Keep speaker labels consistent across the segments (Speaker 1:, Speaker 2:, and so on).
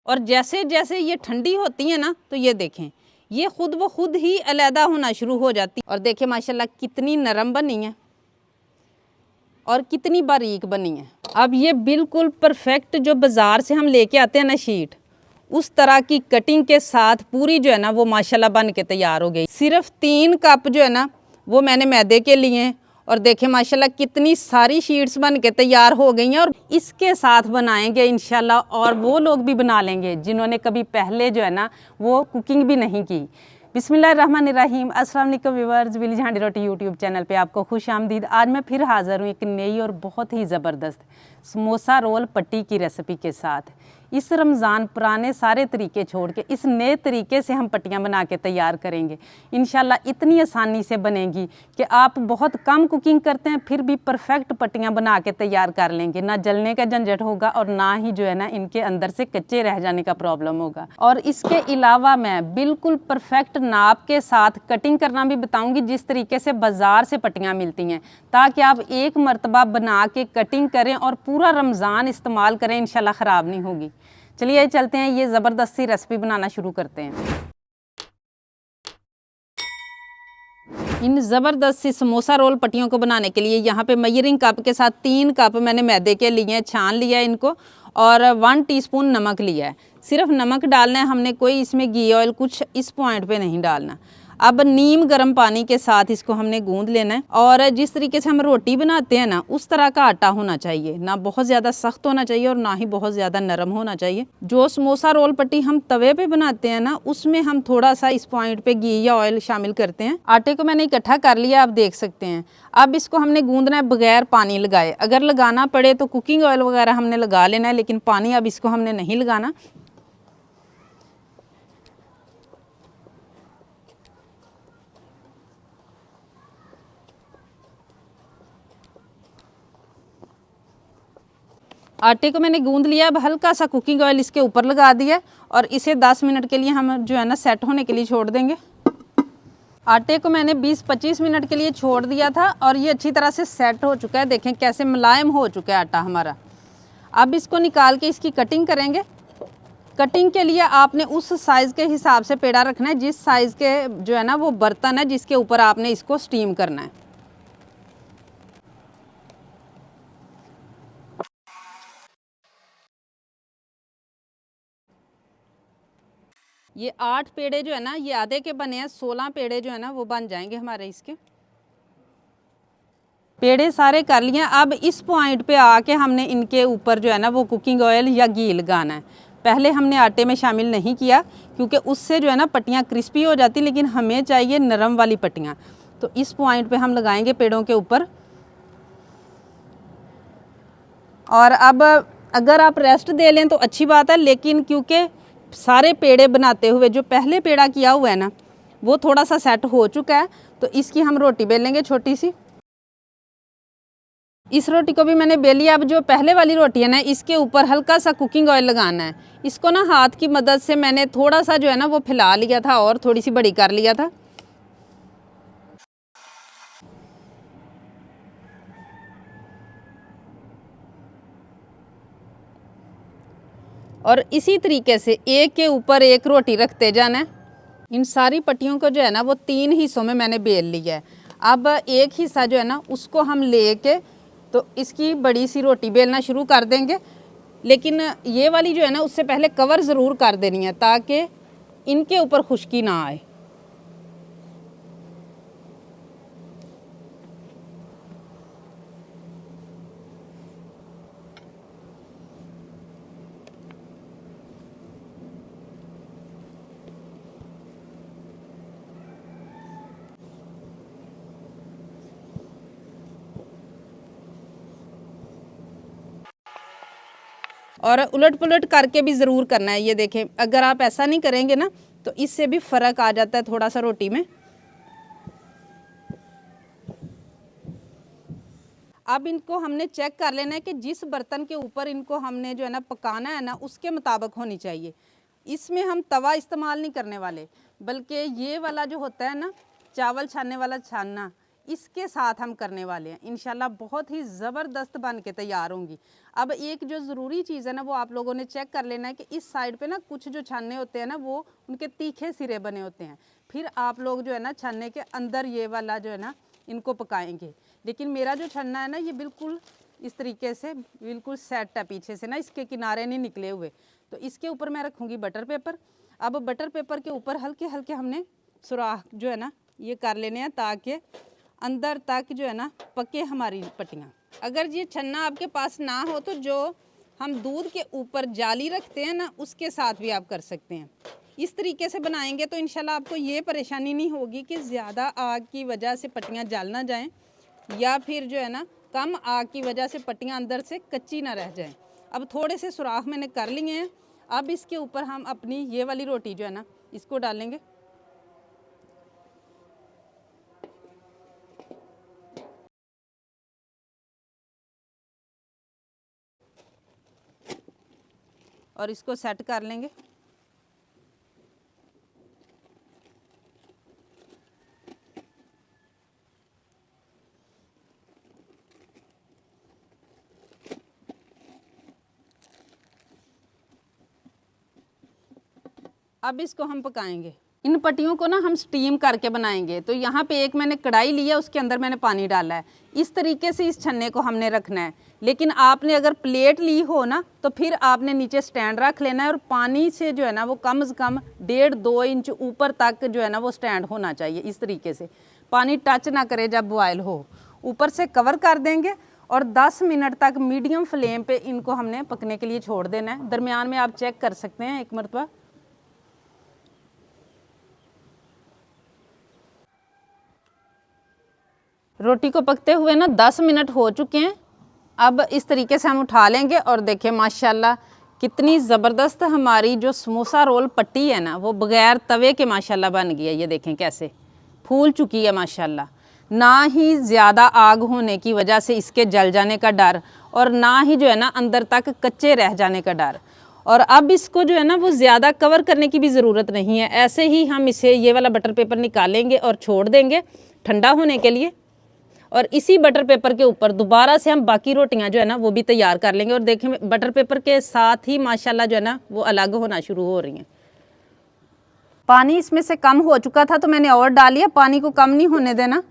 Speaker 1: और जैसे जैसे ये ठंडी होती है ना, तो ये देखें ये खुद ब खुद ही अलहदा होना शुरू हो जाती। और देखें माशाल्लाह कितनी नरम बनी है और कितनी बारीक बनी है। अब ये बिल्कुल परफेक्ट जो बाज़ार से हम लेके आते हैं ना शीट, उस तरह की कटिंग के साथ पूरी जो है ना वो माशाल्लाह बन के तैयार हो गई। सिर्फ 3 कप जो है ना वो मैंने मैदे के लिए हैं और देखें माशाल्लाह कितनी सारी शीट्स बन के तैयार हो गई हैं। और इसके साथ बनाएंगे इंशाल्लाह, और वो लोग भी बना लेंगे जिन्होंने कभी पहले जो है ना वो कुकिंग भी नहीं की। बिस्मिल्लाहिर्रहमानिर्रहीम, अस्सलाम वालेकुम व्यूअर्स, विलेज हांडी रोटी यूट्यूब चैनल पे आपको खुश आमदीद। आज मैं फिर हाज़िर हूँ एक नई और बहुत ही ज़बरदस्त समोसा रोल पट्टी की रेसिपी के साथ। इस रमज़ान पुराने सारे तरीके छोड़ के इस नए तरीके से हम पट्टियाँ बना के तैयार करेंगे। इंशाल्लाह इतनी आसानी से बनेगी कि आप बहुत कम कुकिंग करते हैं फिर भी परफेक्ट पट्टियाँ बना के तैयार कर लेंगे। ना जलने का झंझट होगा और ना ही जो है ना इनके अंदर से कच्चे रह जाने का प्रॉब्लम होगा। और इसके अलावा मैं बिल्कुल परफेक्ट नाप के साथ कटिंग करना भी बताऊँगी, जिस तरीके से बाज़ार से पट्टियाँ मिलती हैं, ताकि आप एक मरतबा बना के कटिंग करें और पूरा रमज़ान इस्तेमाल करें, इंशाल्लाह ख़राब नहीं होगी। चलिए चलते हैं, ये ज़बरदस्त सी रेसिपी बनाना शुरू करते हैं। इन ज़बरदस्त सी समोसा रोल पट्टियों को बनाने के लिए यहाँ पे मेजरिंग कप के साथ 3 कप मैंने मैदे के लिए हैं, छान लिया है इनको, और 1 टीस्पून नमक लिया है। सिर्फ नमक डालना है हमने, कोई इसमें घी ऑयल कुछ इस पॉइंट पे नहीं डालना। अब नीम गर्म पानी के साथ इसको हमने गूंद लेना है, और जिस तरीके से हम रोटी बनाते हैं ना उस तरह का आटा होना चाहिए, ना बहुत ज़्यादा सख्त होना चाहिए और ना ही बहुत ज़्यादा नरम होना चाहिए। जो समोसा रोल पट्टी हम तवे पे बनाते हैं ना उसमें हम थोड़ा सा इस पॉइंट पे घी या ऑयल शामिल करते हैं। आटे को मैंने इकट्ठा कर लिया, आप देख सकते हैं। अब इसको हमने गूंदना है बगैर पानी लगाए। अगर लगाना पड़े तो कुकिंग ऑयल वगैरह हमने लगा लेना है, लेकिन पानी अब इसको हमने नहीं लगाना। आटे को मैंने गूंद लिया। अब हल्का सा कुकिंग ऑयल इसके ऊपर लगा दिया और इसे 10 मिनट के लिए हम जो है ना सेट होने के लिए छोड़ देंगे। आटे को मैंने 20-25 मिनट के लिए छोड़ दिया था और ये अच्छी तरह से सेट हो चुका है। देखें कैसे मुलायम हो चुका है आटा हमारा। अब इसको निकाल के इसकी कटिंग करेंगे। कटिंग के लिए आपने उस साइज़ के हिसाब से पेड़ा रखना है, जिस साइज़ के जो है ना वो बर्तन है जिसके ऊपर आपने इसको स्टीम करना है। ये 8 पेड़े जो है ना ये आधे के बने हैं, 16 पेड़े जो है ना वो बन जाएंगे हमारे। इसके पेड़े सारे कर लिए। अब इस पॉइंट पे आके हमने इनके ऊपर जो है ना वो कुकिंग ऑयल या घी लगाना है। पहले हमने आटे में शामिल नहीं किया क्योंकि उससे जो है ना पट्टियाँ क्रिस्पी हो जाती, लेकिन हमें चाहिए नरम वाली पट्टियाँ। तो इस पॉइंट पे हम लगाएंगे पेड़ों के ऊपर। और अब अगर आप रेस्ट दे लें तो अच्छी बात है, लेकिन क्योंकि सारे पेड़े बनाते हुए जो पहले पेड़ा किया हुआ है ना वो थोड़ा सा सेट हो चुका है, तो इसकी हम रोटी बेलेंगे छोटी सी। इस रोटी को भी मैंने बेली। अब जो पहले वाली रोटी है ना इसके ऊपर हल्का सा कुकिंग ऑयल लगाना है। इसको ना हाथ की मदद से मैंने थोड़ा सा जो है ना वो फैला लिया था और थोड़ी सी बड़ी कर लिया था। और इसी तरीके से एक के ऊपर एक रोटी रखते जाना है। इन सारी पट्टियों को जो है ना वो 3 हिस्सों में मैंने बेल लिया है। अब एक हिस्सा जो है ना उसको हम लेके तो इसकी बड़ी सी रोटी बेलना शुरू कर देंगे, लेकिन ये वाली जो है ना उससे पहले कवर ज़रूर कर देनी है ताकि इनके ऊपर खुश्की ना आए। और उलट पुलट करके भी ज़रूर करना है। ये देखें, अगर आप ऐसा नहीं करेंगे ना तो इससे भी फ़र्क आ जाता है थोड़ा सा रोटी में। अब इनको हमने चेक कर लेना है कि जिस बर्तन के ऊपर इनको हमने जो है ना पकाना है ना उसके मुताबिक होनी चाहिए। इसमें हम तवा इस्तेमाल नहीं करने वाले, बल्कि ये वाला जो होता है ना चावल छानने वाला छानना, इसके साथ हम करने वाले हैं। इंशाल्लाह बहुत ही ज़बरदस्त बन के तैयार होंगी। अब एक जो ज़रूरी चीज़ है ना, वो आप लोगों ने चेक कर लेना है कि इस साइड पे ना कुछ जो छानने होते हैं ना, वो उनके तीखे सिरे बने होते हैं। फिर आप लोग जो है ना छानने के अंदर ये वाला जो है ना इनको पकाएंगे। लेकिन मेरा जो छन्ना है ना, ये बिल्कुल इस तरीके से बिल्कुल सेट है, पीछे से ना इसके किनारे नहीं निकले हुए। तो इसके ऊपर मैं रखूँगी बटर पेपर। अब बटर पेपर के ऊपर हल्के हल्के हमने सुराख जो है ना ये कर लेने हैं, ताकि अंदर तक जो है ना पके हमारी पट्टियाँ। अगर ये छन्ना आपके पास ना हो तो जो हम दूध के ऊपर जाली रखते हैं ना, उसके साथ भी आप कर सकते हैं। इस तरीके से बनाएंगे तो इंशाल्लाह आपको ये परेशानी नहीं होगी कि ज़्यादा आग की वजह से पट्टियाँ जल ना जाएं, या फिर जो है ना कम आग की वजह से पट्टियाँ अंदर से कच्ची ना रह जाएं। अब थोड़े से सुराख मैंने कर लिए हैं। अब इसके ऊपर हम अपनी ये वाली रोटी जो है ना इसको डालेंगे। और इसको सेट कर लेंगे। अब इसको हम पकाएंगे। इन पट्टियों को ना हम स्टीम करके बनाएंगे। तो यहाँ पे एक मैंने कढ़ाई लिया, उसके अंदर मैंने पानी डाला है। इस तरीके से इस छन्ने को हमने रखना है। लेकिन आपने अगर प्लेट ली हो ना, तो फिर आपने नीचे स्टैंड रख लेना है, और पानी से जो है ना वो कम से कम 1.5-2 इंच ऊपर तक जो है ना वो स्टैंड होना चाहिए। इस तरीके से पानी टच ना करे जब बॉयल हो। ऊपर से कवर कर देंगे और 10 मिनट तक मीडियम फ्लेम पे इनको हमने पकने के लिए छोड़ देना है। दरमियान में आप चेक कर सकते हैं एक मरतबा। रोटी को पकते हुए ना 10 मिनट हो चुके हैं। अब इस तरीके से हम उठा लेंगे और देखें माशाल्लाह कितनी ज़बरदस्त हमारी जो समोसा रोल पट्टी है ना, वो बग़ैर तवे के माशाल्लाह बन गई है। ये देखें कैसे फूल चुकी है माशाल्लाह। ना ही ज़्यादा आग होने की वजह से इसके जल जाने का डर, और ना ही जो है ना अंदर तक कच्चे रह जाने का डर। और अब इसको जो है ना वो ज़्यादा कवर करने की भी ज़रूरत नहीं है। ऐसे ही हम इसे ये वाला बटर पेपर निकालेंगे और छोड़ देंगे ठंडा होने के लिए। और इसी बटर पेपर के ऊपर दोबारा से हम बाकी रोटियां जो है ना वो भी तैयार कर लेंगे। और देखें बटर पेपर के साथ ही माशाल्लाह जो है ना वो अलग होना शुरू हो रही हैं। पानी इसमें से कम हो चुका था तो मैंने और डाल लिया। पानी को कम नहीं होने देना।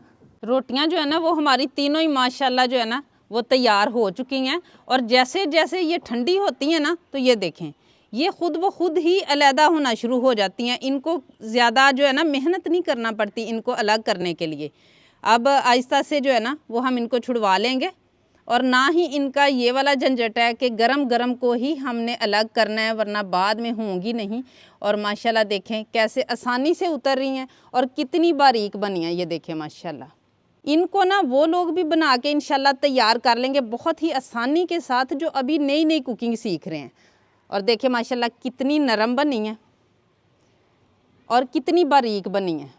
Speaker 1: रोटियां जो है ना वो हमारी तीनों ही माशाल्लाह जो है ना वो तैयार हो चुकी हैं। और जैसे जैसे ये ठंडी होती हैं ना, तो ये देखें ये खुद व खुद ही अलहदा होना शुरू हो जाती हैं। इनको ज़्यादा जो है ना मेहनत नहीं करना पड़ती इनको अलग करने के लिए। अब आहिस्ता से जो है ना वो हम इनको छुड़वा लेंगे, और ना ही इनका ये वाला झंझट है कि गरम गरम को ही हमने अलग करना है, वरना बाद में होंगी नहीं। और माशाल्लाह देखें कैसे आसानी से उतर रही हैं और कितनी बारीक बनी है। ये देखें माशाल्लाह। इनको ना वो लोग भी बना के इंशाल्लाह तैयार कर लेंगे बहुत ही आसानी के साथ, जो अभी नई नई कुकिंग सीख रहे हैं। और देखें माशाल्लाह कितनी नरम बनी है और कितनी बारीक बनी है।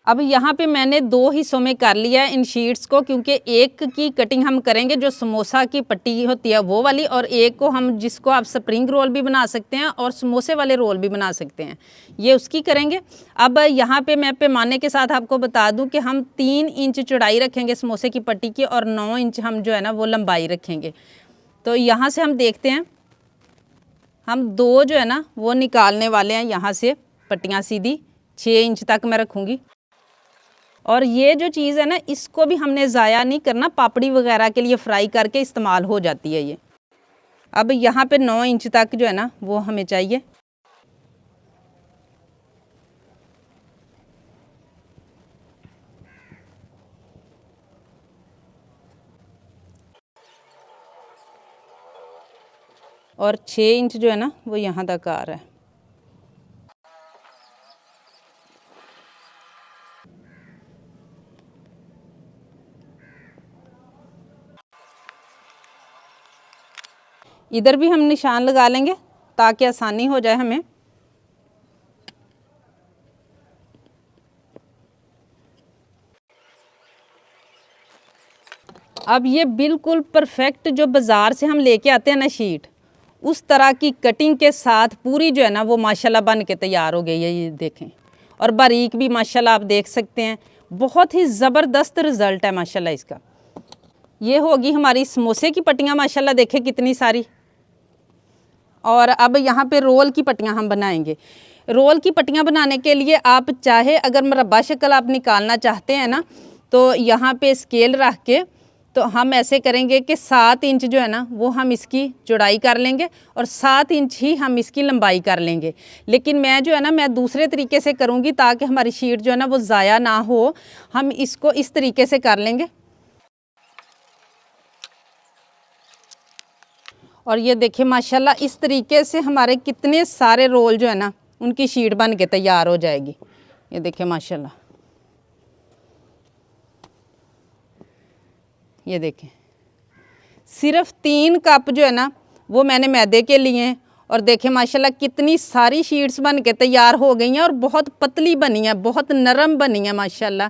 Speaker 1: अब यहाँ पे मैंने 2 हिस्सों में कर लिया है इन शीट्स को, क्योंकि एक की कटिंग हम करेंगे जो समोसा की पट्टी होती है वो वाली, और एक को हम जिसको आप स्प्रिंग रोल भी बना सकते हैं और समोसे वाले रोल भी बना सकते हैं, ये उसकी करेंगे। अब यहाँ पे मैं पैमाने के साथ आपको बता दूँ कि हम 3 इंच चौड़ाई रखेंगे समोसे की पट्टी की, और 9 इंच हम जो है ना वो लंबाई रखेंगे। तो यहाँ से हम देखते हैं, हम 2 जो है ना वो निकालने वाले हैं यहाँ से पट्टियाँ सीधी 6 इंच तक मैं रखूँगी। और ये जो चीज़ है ना इसको भी हमने ज़ाया नहीं करना, पापड़ी वगैरह के लिए फ्राई करके इस्तेमाल हो जाती है ये। अब यहाँ पे 9 इंच तक जो है ना वो हमें चाहिए। और 6 इंच जो है ना वो यहाँ तक आ रहा है। इधर भी हम निशान लगा लेंगे ताकि आसानी हो जाए हमें। अब ये बिल्कुल परफेक्ट जो बाज़ार से हम लेके आते हैं ना शीट, उस तरह की कटिंग के साथ पूरी जो है ना वो माशाल्लाह बन के तैयार हो गई है। ये देखें, और बारीक भी माशाल्लाह आप देख सकते हैं, बहुत ही ज़बरदस्त रिज़ल्ट है माशाल्लाह इसका। ये होगी हमारी समोसे की पट्टियाँ, माशाल्लाह देखें कितनी सारी। और अब यहाँ पे रोल की पट्टियाँ हम बनाएंगे। रोल की पट्टियाँ बनाने के लिए आप चाहे अगर मुरब्बा शक्ल आप निकालना चाहते हैं ना, तो यहाँ पे स्केल रख के तो हम ऐसे करेंगे कि 7 इंच जो है ना वो हम इसकी चौड़ाई कर लेंगे और 7 इंच ही हम इसकी लंबाई कर लेंगे। लेकिन मैं जो है ना मैं दूसरे तरीके से करूँगी ताकि हमारी शीट जो है ना वो ज़ाया ना हो। हम इसको इस तरीके से कर लेंगे। और ये देखिए माशाल्लाह इस तरीके से हमारे कितने सारे रोल जो है ना उनकी शीट बन के तैयार हो जाएगी। ये देखिए माशाल्लाह, ये देखें सिर्फ 3 कप जो है ना वो मैंने मैदे के लिए हैं। और देखें माशाल्लाह कितनी सारी शीट्स बन के तैयार हो गई हैं और बहुत पतली बनी है, बहुत नरम बनी है माशाल्लाह।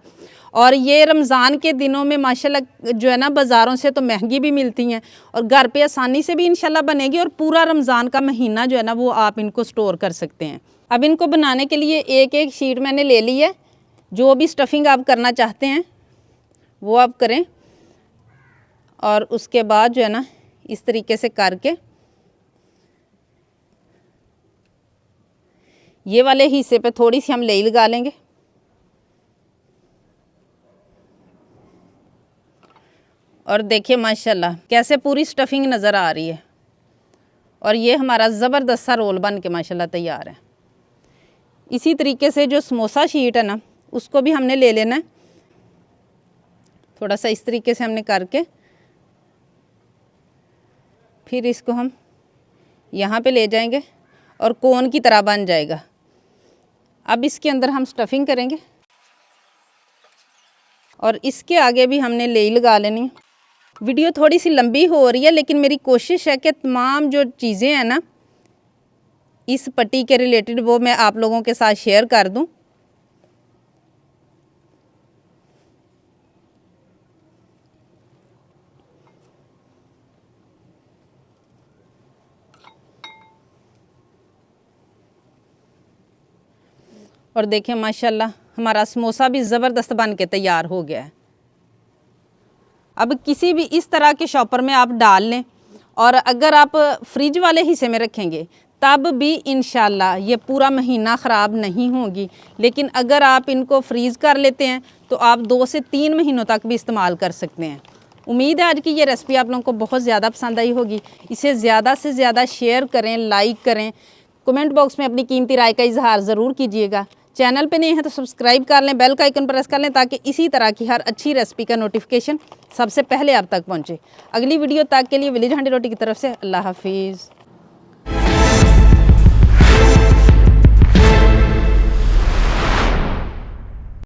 Speaker 1: और ये रमज़ान के दिनों में माशाल्लाह जो है ना बाज़ारों से तो महंगी भी मिलती हैं और घर पे आसानी से भी इंशाल्लाह बनेगी। और पूरा रमज़ान का महीना जो है ना वो आप इनको स्टोर कर सकते हैं। अब इनको बनाने के लिए एक एक शीट मैंने ले ली है। जो भी स्टफिंग आप करना चाहते हैं वो आप करें। और उसके बाद जो है ना इस तरीके से करके ये वाले हिस्से पे थोड़ी सी हम लेई लगा लेंगे। और देखिए माशाल्लाह कैसे पूरी स्टफिंग नज़र आ रही है। और ये हमारा ज़बरदस्त सा रोल बन के माशाल्लाह तैयार है। इसी तरीके से जो समोसा शीट है ना उसको भी हमने ले लेना है। थोड़ा सा इस तरीके से हमने करके फिर इसको हम यहाँ पे ले जाएंगे और कोन की तरह बन जाएगा। अब इसके अंदर हम स्टफिंग करेंगे और इसके आगे भी हमने लेई लगा लेनी है। वीडियो थोड़ी सी लंबी हो रही है लेकिन मेरी कोशिश है कि तमाम जो चीज़ें हैं ना इस पट्टी के रिलेटेड वो मैं आप लोगों के साथ शेयर कर दूं। और देखें माशाल्लाह हमारा समोसा भी ज़बरदस्त बन के तैयार हो गया है। अब किसी भी इस तरह के शॉपर में आप डाल लें और अगर आप फ्रिज वाले हिस्से में रखेंगे तब भी इंशाल्लाह ये पूरा महीना ख़राब नहीं होगी। लेकिन अगर आप इनको फ्रीज़ कर लेते हैं तो आप 2 से 3 महीनों तक भी इस्तेमाल कर सकते हैं। उम्मीद है आज की ये रेसिपी आप लोगों को बहुत ज़्यादा पसंद आई होगी। इसे ज़्यादा से ज़्यादा शेयर करें, लाइक करें, कमेंट बॉक्स में अपनी कीमती राय का इजहार ज़रूर कीजिएगा। चैनल पे नए हैं तो सब्सक्राइब कर लें, बेल का आइकन प्रेस कर लें ताकि इसी तरह की हर अच्छी रेसिपी का नोटिफिकेशन सबसे पहले आप तक पहुंचे। अगली वीडियो तक के लिए विलेज हांडी रोटी की तरफ से अल्लाह हाफिज़।